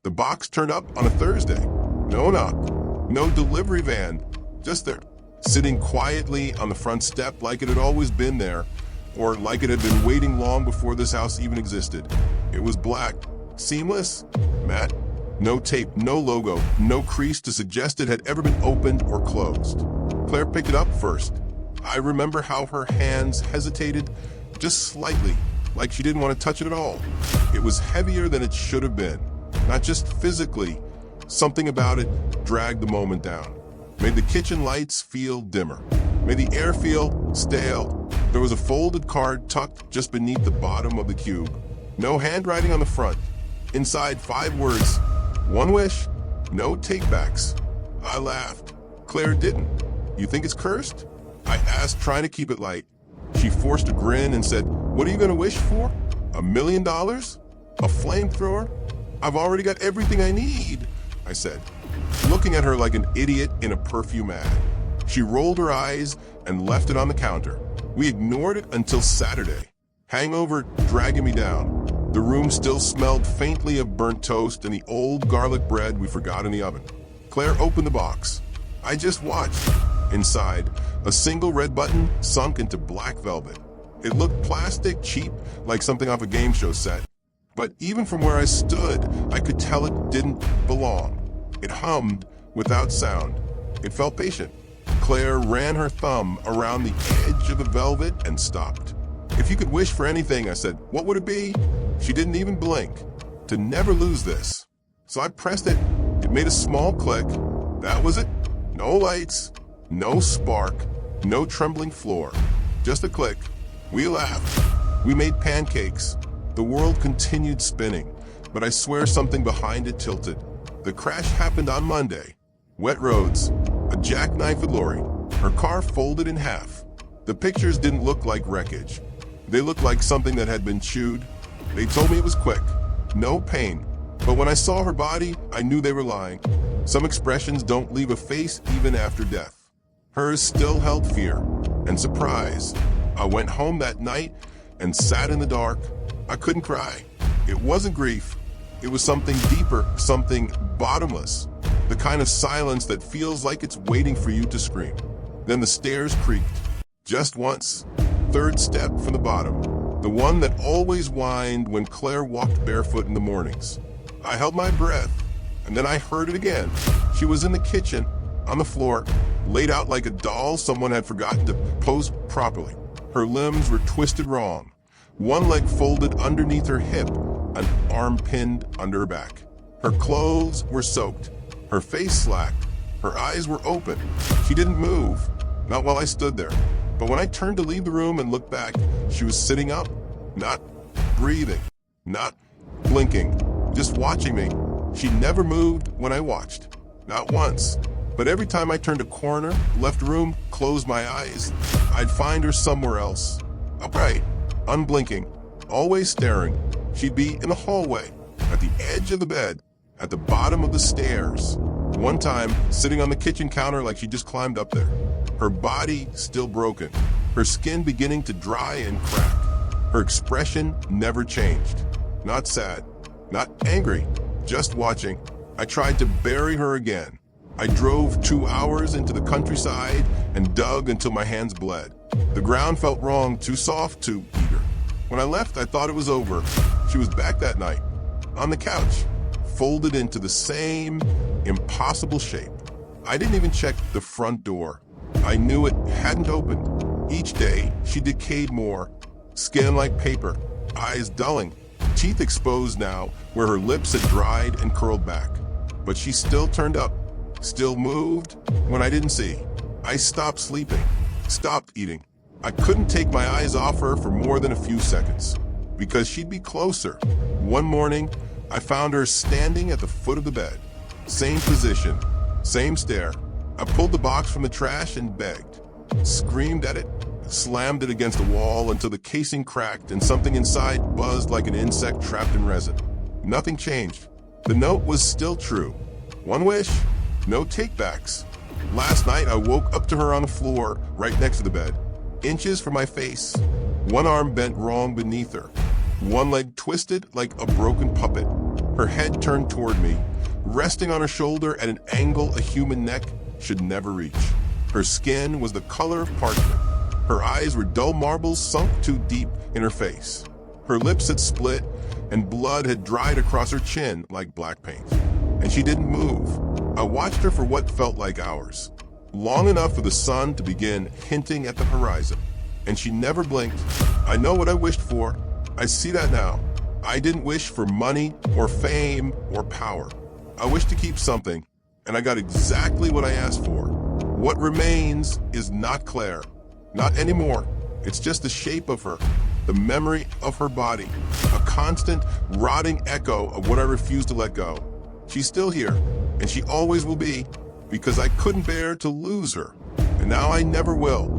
The box turned up on a Thursday. No knock, no delivery van, just there, sitting quietly on the front step like it had always been there, or like it had been waiting long before this house even existed. It was black, seamless, matte, no tape, no logo, no crease to suggest it had ever been opened or closed. Claire picked it up first. I remember how her hands hesitated just slightly, like she didn't want to touch it at all. It was heavier than it should have been, not just physically. Something about it dragged the moment down, made the kitchen lights feel dimmer, made the air feel stale. There was a folded card tucked just beneath the bottom of the cube. No handwriting on the front. Inside, 5 words. 1 wish, no take-backs. I laughed. Claire didn't. You think it's cursed? I asked, trying to keep it light. She forced a grin and said, what are you going to wish for? $1 million? A flamethrower? I've already got everything I need, I said, looking at her like an idiot in a perfume ad. She rolled her eyes and left it on the counter. We ignored it until Saturday, hangover dragging me down. The room still smelled faintly of burnt toast and the old garlic bread we forgot in the oven. Claire opened the box. I just watched. Inside, a single red button sunk into black velvet. It looked plastic, cheap, like something off a game show set. But even from where I stood, I could tell it didn't belong. It hummed without sound. It felt patient. Claire ran her thumb around the edge of the velvet and stopped. If you could wish for anything, I said, what would it be? She didn't even blink. To never lose this. So I pressed it. It made a small click. That was it. No lights, no spark, no trembling floor. Just a click. We laughed. We made pancakes. The world continued spinning, but I swear something behind it tilted. The crash happened on Monday. Wet roads, a jackknifed lorry, her car folded in half. The pictures didn't look like wreckage. They looked like something that had been chewed. They told me it was quick, no pain. But when I saw her body, I knew they were lying. Some expressions don't leave a face even after death. Hers still held fear and surprise. I went home that night and sat in the dark. I couldn't cry. It wasn't grief. It was something deeper, something bottomless. The kind of silence that feels like it's waiting for you to scream. Then the stairs creaked. Just once. 3rd step from the bottom. The one that always whined when Claire walked barefoot in the mornings. I held my breath, and then I heard it again. She was in the kitchen, on the floor, laid out like a doll someone had forgotten to pose properly. Her limbs were twisted wrong. One leg folded underneath her hip, an arm pinned under her back. Her clothes were soaked. Her face slacked. Her eyes were open. She didn't move, not while I stood there. But when I turned to leave the room and looked back, she was sitting up, not breathing, not blinking, just watching me. She never moved when I watched, not once. But every time I turned a corner, left a room, closed my eyes, I'd find her somewhere else. Upright, unblinking, always staring. She'd be in the hallway, at the edge of the bed, at the bottom of the stairs. One time, sitting on the kitchen counter like she just climbed up there. Her body still broken, her skin beginning to dry and crack. Her expression never changed. Not sad, not angry, just watching. I tried to bury her again. I drove 2 hours into the countryside and dug until my hands bled. The ground felt wrong, too soft, too eager. When I left, I thought it was over. She was back that night, on the couch, folded into the same impossible shape. I didn't even check the front door. I knew it hadn't opened. Each day, she decayed more. Skin like paper, eyes dulling, teeth exposed now where her lips had dried and curled back. But she still turned up, still moved when I didn't see. I stopped sleeping, stopped eating. I couldn't take my eyes off her for more than a few seconds, because she'd be closer. One morning, I found her standing at the foot of the bed. Same position, same stare. I pulled the box from the trash and begged, screamed at it, slammed it against the wall until the casing cracked and something inside buzzed like an insect trapped in resin. Nothing changed. The note was still true. 1 wish, no takebacks. Last night, I woke up to her on the floor right next to the bed, inches from my face, one arm bent wrong beneath her, one leg twisted like a broken puppet. her head turned toward me, resting on her shoulder at an angle a human neck should never reach. Her skin was the color of parchment. Her eyes were dull marbles sunk too deep in her face. Her lips had split, and blood had dried across her chin like black paint. And she didn't move. I watched her for what felt like hours, long enough for the sun to begin hinting at the horizon. And she never blinked. I know what I wished for. I see that now. I didn't wish for money or fame or power. I wished to keep something, and I got exactly what I asked for. What remains is not Claire. Not anymore. It's just the shape of her, the memory of her body, a constant, rotting echo of what I refuse to let go. She's still here, and she always will be, because I couldn't bear to lose her. And now I never will.